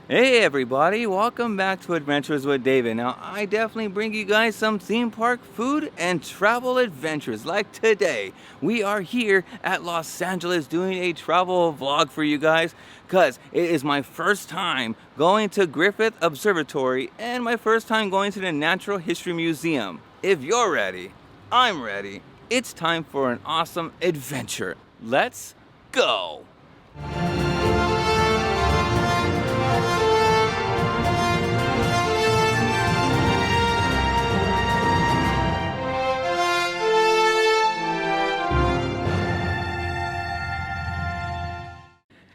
Hey everybody, welcome back to Adventures with David. Now, I definitely bring you guys some theme park food and travel adventures. Like today, we are here at Los Angeles doing a travel vlog for you guys because it is my first time going to Griffith Observatory and my first time going to the Natural History Museum. If you're ready, I'm ready. It's time for an awesome adventure. Let's go!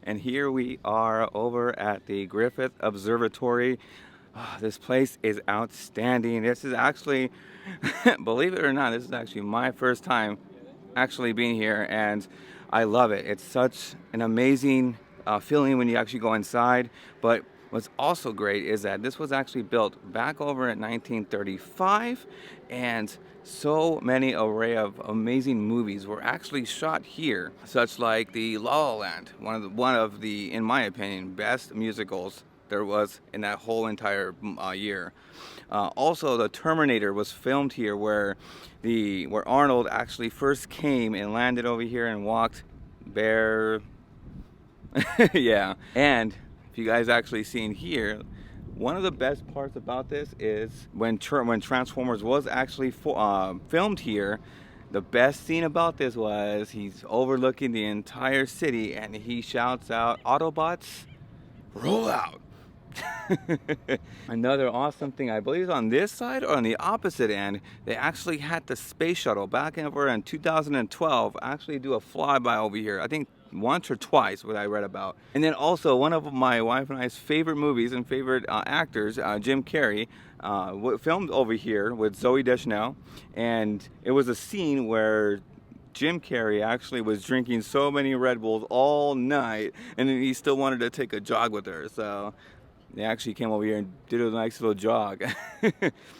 And here we are over at the Griffith Observatory. Oh, this place is outstanding. This is actually, believe it or not, this is actually my first time actually being here, and I love it. It's such an amazing feeling when you actually go inside. But what's also great is that this was actually built back over in 1935, and so many array of amazing movies were actually shot here, such like the La La Land, one of the, in my opinion, best musicals there was in that whole entire year. Also, the Terminator was filmed here, where Arnold actually first came and landed over here and walked bare. Yeah, and if you guys actually seen here, one of the best parts about this is when Transformers was actually filmed here. The best scene about this was he's overlooking the entire city and he shouts out, "Autobots, roll out!" Another awesome thing, I believe on this side or on the opposite end, they actually had the space shuttle back over in 2012 actually do a flyby over here. I think once or twice, what I read about. And then also one of my wife and I's favorite movies and favorite actors, Jim Carrey, filmed over here with Zoe Deschanel, and it was a scene where Jim Carrey actually was drinking so many Red Bulls all night, and then he still wanted to take a jog with her. So they actually came over here and did a nice little jog.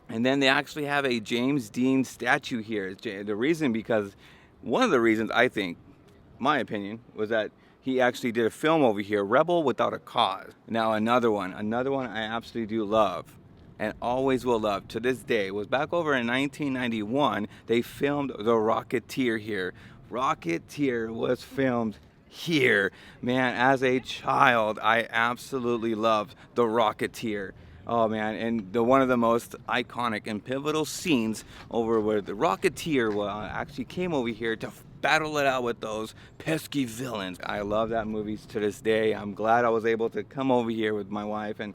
And then they actually have a James Dean statue here. The reason, because one of the reasons, I think, my opinion, was that he actually did a film over here, Rebel Without a Cause. Now another one I absolutely do love and always will love to this day was back over in 1991. They filmed The Rocketeer here. Rocketeer was filmed here. Man, as a child, I absolutely loved The Rocketeer. Oh man, and one of the most iconic and pivotal scenes over where the Rocketeer actually came over here to battle it out with those pesky villains. I love that movie to this day. I'm glad I was able to come over here with my wife and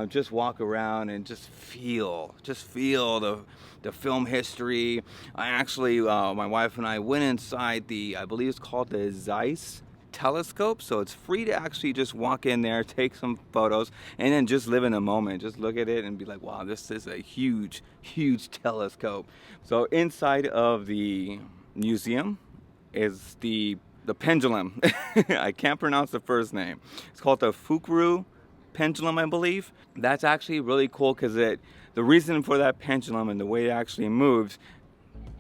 just walk around and just feel the film history. I actually, my wife and I went inside I believe it's called the Zeiss telescope, so it's free to actually just walk in there, take some photos, and then just live in a moment. Just look at it and be like, wow, this is a huge telescope. So inside of the museum is the pendulum. I can't pronounce the first name. It's called the Fukru pendulum, I believe. That's actually really cool because the reason for that pendulum and the way it actually moves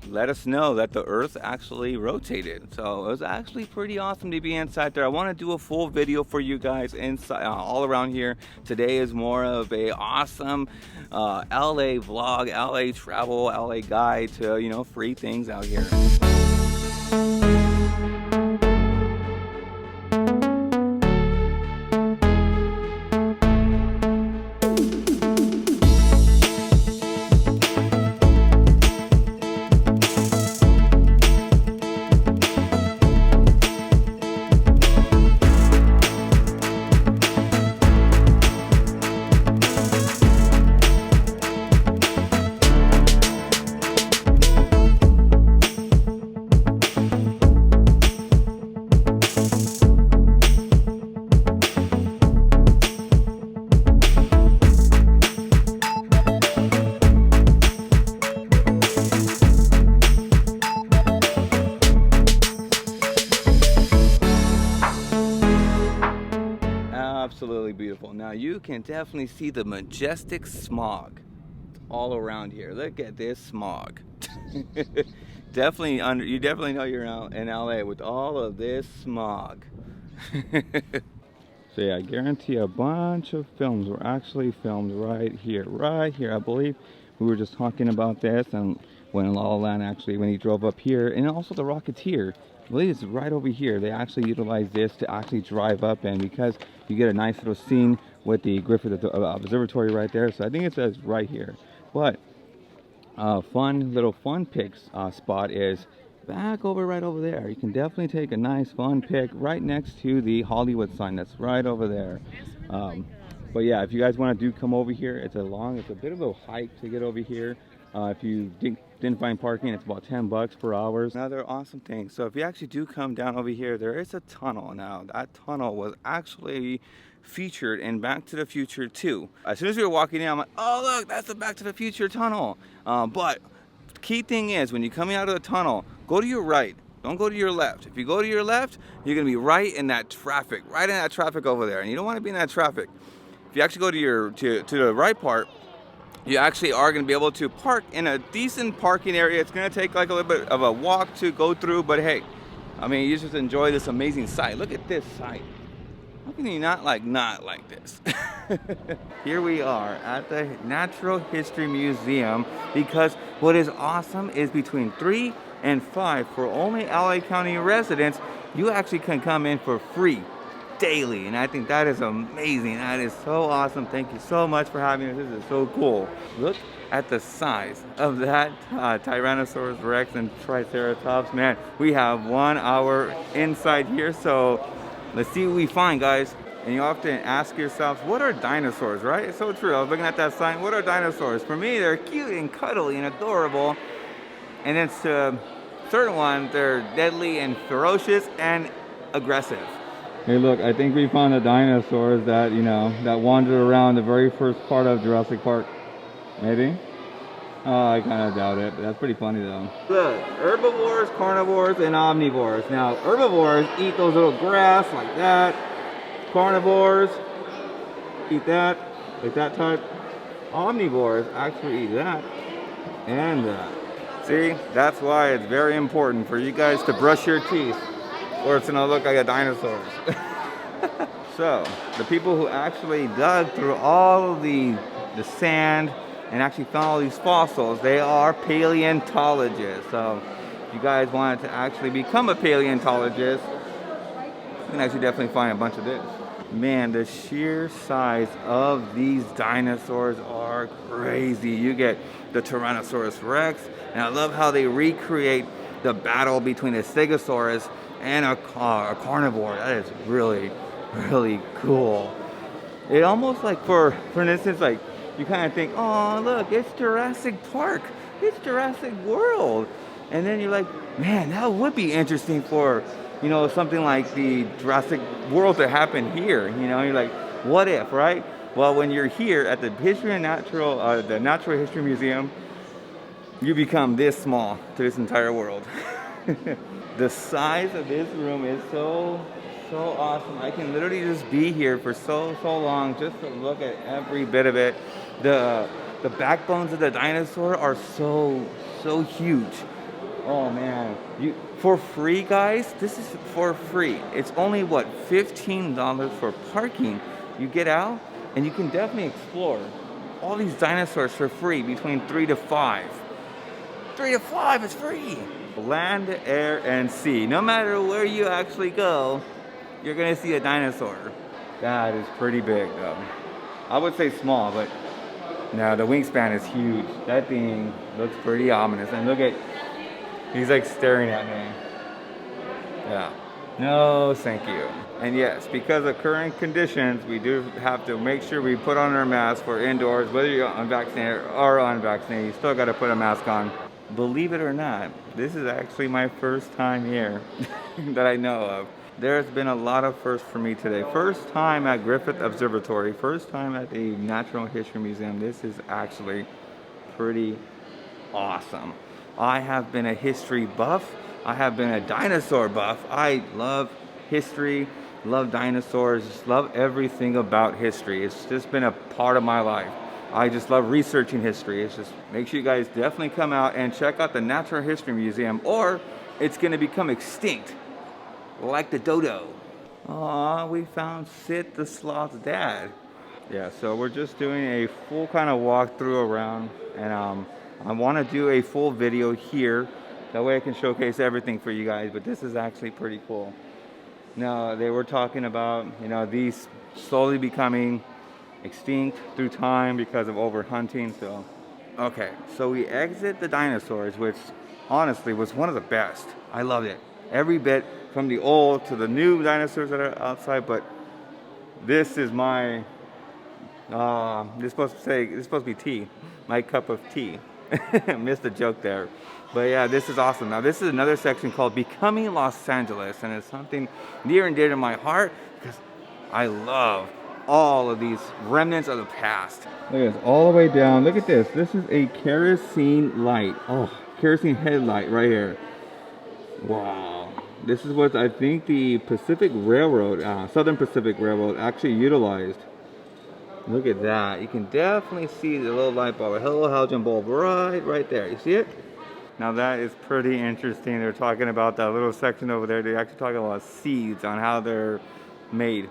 let us know that the earth actually rotated. So it was actually pretty awesome to be inside there. I want to do a full video for you guys inside, all around here. Today is more of a awesome LA vlog, LA travel, LA guide to, free things out here. Absolutely beautiful. Now you can definitely see the majestic smog all around here. Look at this smog. You definitely know you're out in LA with all of this smog. So yeah, I guarantee a bunch of films were actually filmed right here, right here. I believe we were just talking about this, and when La La Land actually, when he drove up here, and also the Rocketeer, I believe it's right over here. They actually utilize this to actually drive up, and because you get a nice little scene with the Griffith Observatory right there. So I think it says right here. But fun pics spot is back over right over there. You can definitely take a nice fun pic right next to the Hollywood sign that's right over there. But yeah, if you guys want to come over here, it's a bit of a hike to get over here. If you didn't find parking, it's about $10 per hour. Another awesome thing. So if you actually do come down over here, there is a tunnel. Now that tunnel was actually featured in Back to the Future 2. As soon as we were walking in, I'm like, oh look, that's the Back to the Future tunnel. But the key thing is, when you're coming out of the tunnel, go to your right. Don't go to your left. If you go to your left, you're gonna be right in that traffic over there, and you don't want to be in that traffic. If you actually go to the right part, you actually are going to be able to park in a decent parking area. It's going to take like a little bit of a walk to go through, but hey, I mean, you just enjoy this amazing sight. Look at this sight. How can you not like this? Here we are at the Natural History Museum, because what is awesome is between 3 and 5 for only LA County residents, you actually can come in for free daily, and I think that is amazing. That is so awesome. Thank you so much for having us. This is so cool. Look at the size of that Tyrannosaurus Rex and Triceratops. Man, we have 1 hour inside here, so let's see what we find, guys. And you often ask yourself, what are dinosaurs, right? It's so true. I was looking at that sign. What are dinosaurs? For me, they're cute and cuddly and adorable, and it's certain ones, they're deadly and ferocious and aggressive. Hey look, I think we found the dinosaurs that, that wandered around the very first part of Jurassic Park. Maybe? Oh, I kind of doubt it. That's pretty funny though. Look, herbivores, carnivores, and omnivores. Now, herbivores eat those little grass like that. Carnivores eat that, like that type. Omnivores actually eat that and that. See, that's why it's very important for you guys to brush your teeth, or it's gonna look like a dinosaur. So, the people who actually dug through all the sand and actually found all these fossils, they are paleontologists. So, if you guys wanted to actually become a paleontologist, you can actually definitely find a bunch of this. Man, the sheer size of these dinosaurs are crazy. You get the Tyrannosaurus Rex, and I love how they recreate the battle between a Stegosaurus and a carnivore. That is really, really cool. It almost like, for instance, like you kind of think, oh look, it's Jurassic Park, it's Jurassic World, and then you're like, man, that would be interesting for, something like the Jurassic World to happen here. You're like, what if, right? Well, when you're here at the the Natural History Museum, you become this small to this entire world. The size of this room is so awesome. I can literally just be here for so long just to look at every bit of it. The backbones of the dinosaur are so huge. Oh man, for free, guys. This is for free. It's only what, $15 for parking. You get out and you can definitely explore all these dinosaurs for free between 3 to 5. 3 to 5 is free. Land, air, and sea. No matter where you actually go, you're gonna see a dinosaur. That is pretty big though. I would say small, but no, the wingspan is huge. That thing looks pretty ominous. And look at, he's like staring at me. Yeah. No, thank you. And yes, because of current conditions, we do have to make sure we put on our mask for indoors. Whether you're unvaccinated or unvaccinated, you still gotta put a mask on. Believe it or not, this is actually my first time here that I know of. There's been a lot of firsts for me today. First time at Griffith Observatory, first time at the Natural History Museum. This is actually pretty awesome. I have been a history buff. I have been a dinosaur buff. I love history, love dinosaurs, just love everything about history. It's just been a part of my life. I just love researching history. It's just, make sure you guys definitely come out and check out the Natural History Museum, or it's gonna become extinct, like the dodo. Aw, we found Sid the Sloth's dad. Yeah, so we're just doing a full kind of walkthrough around, and I want to do a full video here. That way I can showcase everything for you guys, but this is actually pretty cool. Now, they were talking about, these slowly becoming extinct through time because of overhunting, so. Okay, so we exit the dinosaurs, which honestly was one of the best. I loved it. Every bit, from the old to the new dinosaurs that are outside, but this is my, this is supposed to be tea, my cup of tea. Missed the joke there. But yeah, this is awesome. Now this is another section called Becoming Los Angeles, and it's something near and dear to my heart because I love all of these remnants of the past. Look at this, all the way down. Look at this. This is a kerosene light. Oh, kerosene headlight right here. Wow. This is what I think the Pacific Railroad, Southern Pacific Railroad actually utilized. Look at that. You can definitely see the little light bulb, a little halogen bulb right there. You see it? Now that is pretty interesting. They're talking about that little section over there. They're actually talking about seeds on how they're made.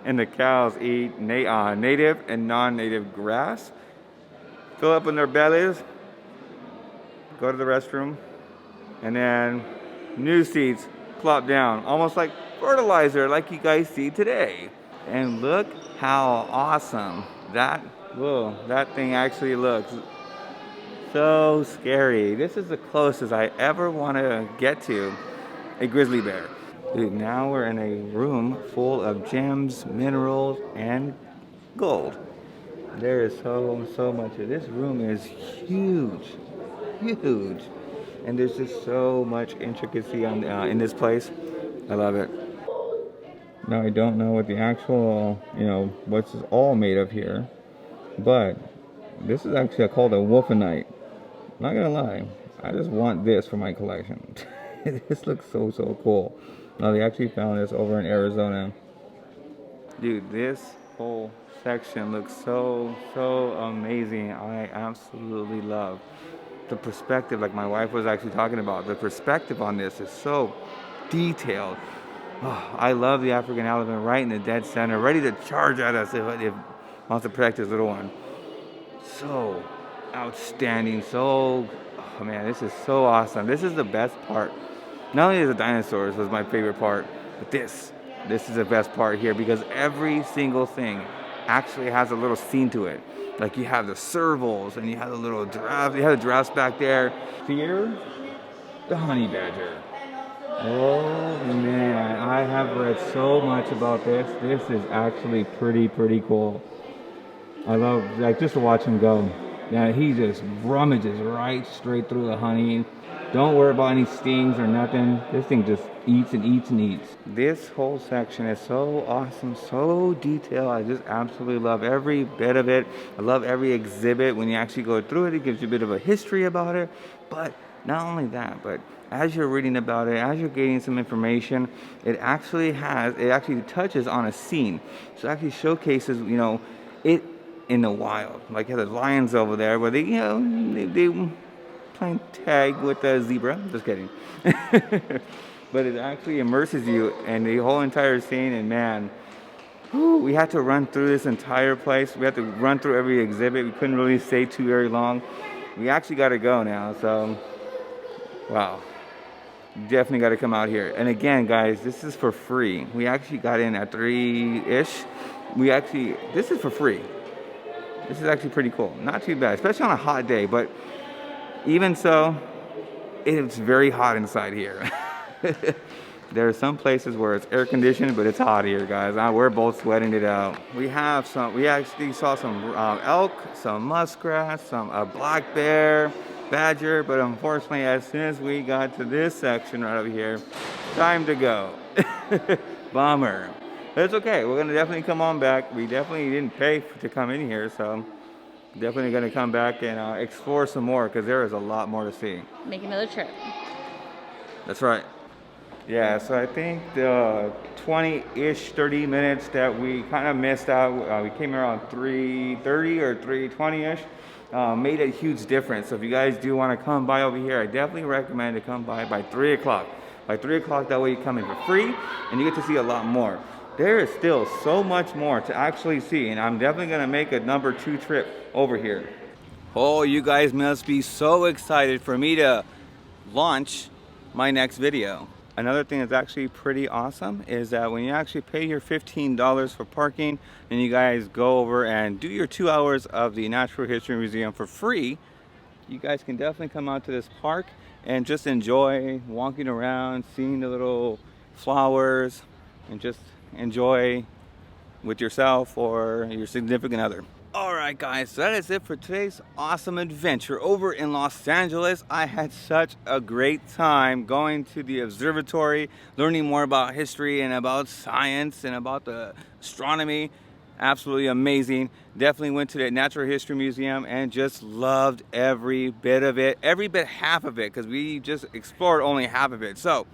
And the cows eat native and non-native grass. Fill up in their bellies. Go to the restroom. And then new seeds plop down. Almost like fertilizer like you guys see today. And look how awesome that thing actually looks. So scary. This is the closest I ever want to get to a grizzly bear. Dude, now we're in a room full of gems, minerals, and gold. There is so much. This room is huge. And there's just so much intricacy in this place. I love it. Now I don't know what the actual, what's this all made of here, but this is actually called a wolfenite. Not gonna lie, I just want this for my collection. This looks so cool. Now they actually found this over in Arizona. Dude, this whole section looks so amazing. I absolutely love the perspective, like my wife was actually talking about. The perspective on this is so detailed. Oh, I love the African elephant right in the dead center, ready to charge at us if it wants to protect his little one. So outstanding. Oh man, this is so awesome. This is the best part. Not only is the dinosaurs was my favorite part, but this is the best part here because every single thing actually has a little scene to it. Like you have the servals and you have the little giraffes. You have the giraffes back there. Here, the honey badger. Oh man, I have read so much about this. This is actually pretty cool. I love, just to watch him go. Yeah, he just rummages right straight through the honey. Don't worry about any stings or nothing. This thing just eats and eats and eats. This whole section is so awesome, so detailed. I just absolutely love every bit of it. I love every exhibit. When you actually go through it, it gives you a bit of a history about it. But not only that, but as you're reading about it, as you're getting some information, it actually touches on a scene. So it actually showcases, it in the wild. Like you have the lions over there where they playing tag with the zebra. Just kidding. But it actually immerses you in the whole entire scene, and man, we had to run through this entire place. We had to run through every exhibit. We couldn't really stay too very long. We actually got to go now, so wow. Definitely got to come out here. And again, guys, this is for free. We actually got in at 3-ish. This is for free. This is actually pretty cool. Not too bad, especially on a hot day, but even so, it's very hot inside here. There are some places where it's air conditioned, but it's hot here, guys. We're both sweating it out. We actually saw some elk, some muskrat, some black bear, badger, but unfortunately, as soon as we got to this section right over here, time to go. Bummer. But it's okay. We're gonna definitely come on back. We definitely didn't pay to come in here, so definitely gonna come back and explore some more because there is a lot more to see. Make another trip. That's right. Yeah, so I think the 20-ish, 30 minutes that we kind of missed out, we came around 3:30 or 3:20-ish, made a huge difference. So if you guys do want to come by over here, I definitely recommend to come by 3 o'clock. by 3 o'clock. That way you come in for free and you get to see a lot more. There is still so much more to actually see, and I'm definitely gonna make a number 2 trip over here. Oh, you guys must be so excited for me to launch my next video. Another thing that's actually pretty awesome is that when you actually pay your $15 for parking and you guys go over and do your 2 hours of the Natural History Museum for free, you guys can definitely come out to this park and just enjoy walking around, seeing the little flowers, and just enjoy with yourself or your significant other. Alright guys, so that is it for today's awesome adventure over in Los Angeles. I had such a great time going to the observatory, learning more about history and about science and about the astronomy. Absolutely amazing. Definitely went to the Natural History Museum and just loved every bit of it. Every bit half of it, because we just explored only half of it. So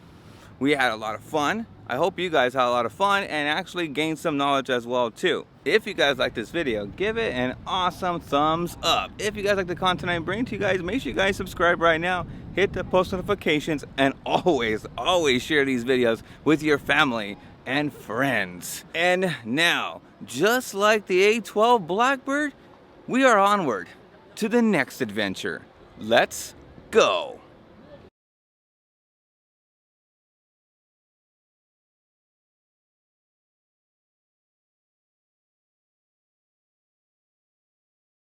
we had a lot of fun. I hope you guys had a lot of fun and actually gained some knowledge as well too. If you guys like this video, give it an awesome thumbs up. If you guys like the content I bring to you guys, make sure you guys subscribe right now. Hit the post notifications and always share these videos with your family and friends. And now, just like the A-12 Blackbird, we are onward to the next adventure. Let's go.